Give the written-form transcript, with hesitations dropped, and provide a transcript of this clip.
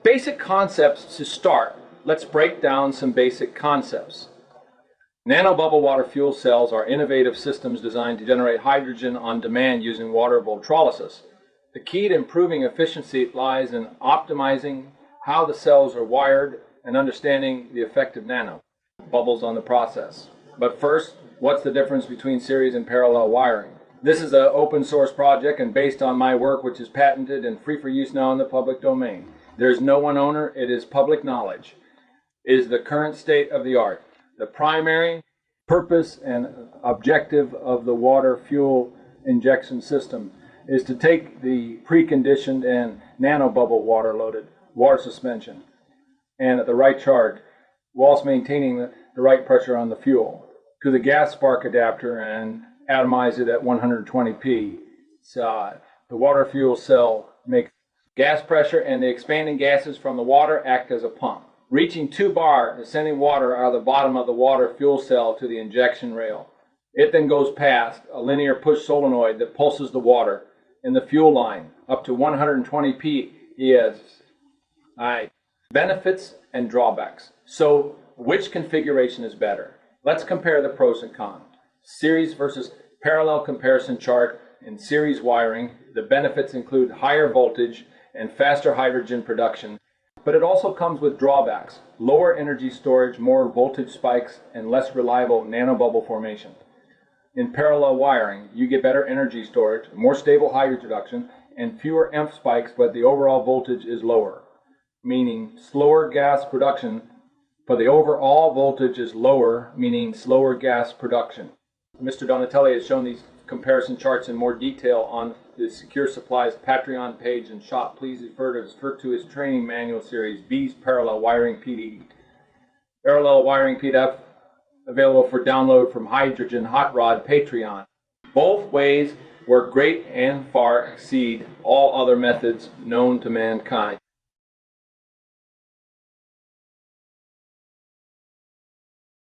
Basic concepts to start. Let's break down some basic concepts. Nano bubble water fuel cells are innovative systems designed to generate hydrogen on demand using water Voltrolysis. The key to improving efficiency lies in optimizing how the cells are wired and understanding the effect of nano bubbles on the process. But first, what's the difference between series and parallel wiring? This is an open source project and based on my work, which is patented and free for use now in the public domain. There's no one owner, it is public knowledge. It is the current state of the art. The primary purpose and objective of the water fuel injection system is to take the preconditioned and nanobubble water loaded water suspension and at the right charge whilst maintaining the right pressure on the fuel to the gas spark adapter and atomize it at 120p. So the water fuel cell makes gas pressure and the expanding gases from the water act as a pump. Reaching 2 bar, sending water out of the bottom of the water fuel cell to the injection rail. It then goes past a linear push solenoid that pulses the water in the fuel line up to 120 PES. Alright, benefits and drawbacks. So which configuration is better? Let's compare the pros and cons. Series versus parallel comparison chart. In series wiring, the benefits include higher voltage and faster hydrogen production. But it also comes with drawbacks, lower energy storage, more voltage spikes, and less reliable nanobubble formation. In parallel wiring, you get better energy storage, more stable hydrogen production, and fewer EMF spikes, but the overall voltage is lower, meaning slower gas production, but the overall voltage is lower, meaning slower gas production. Mr. Donatelli has shown these comparison charts in more detail on the Secure Supplies Patreon page and shop. Please refer to his training manual series, B's Parallel Wiring PD. Parallel Wiring PDF available for download from Hydrogen Hot Rod Patreon. Both ways work great and far exceed all other methods known to mankind.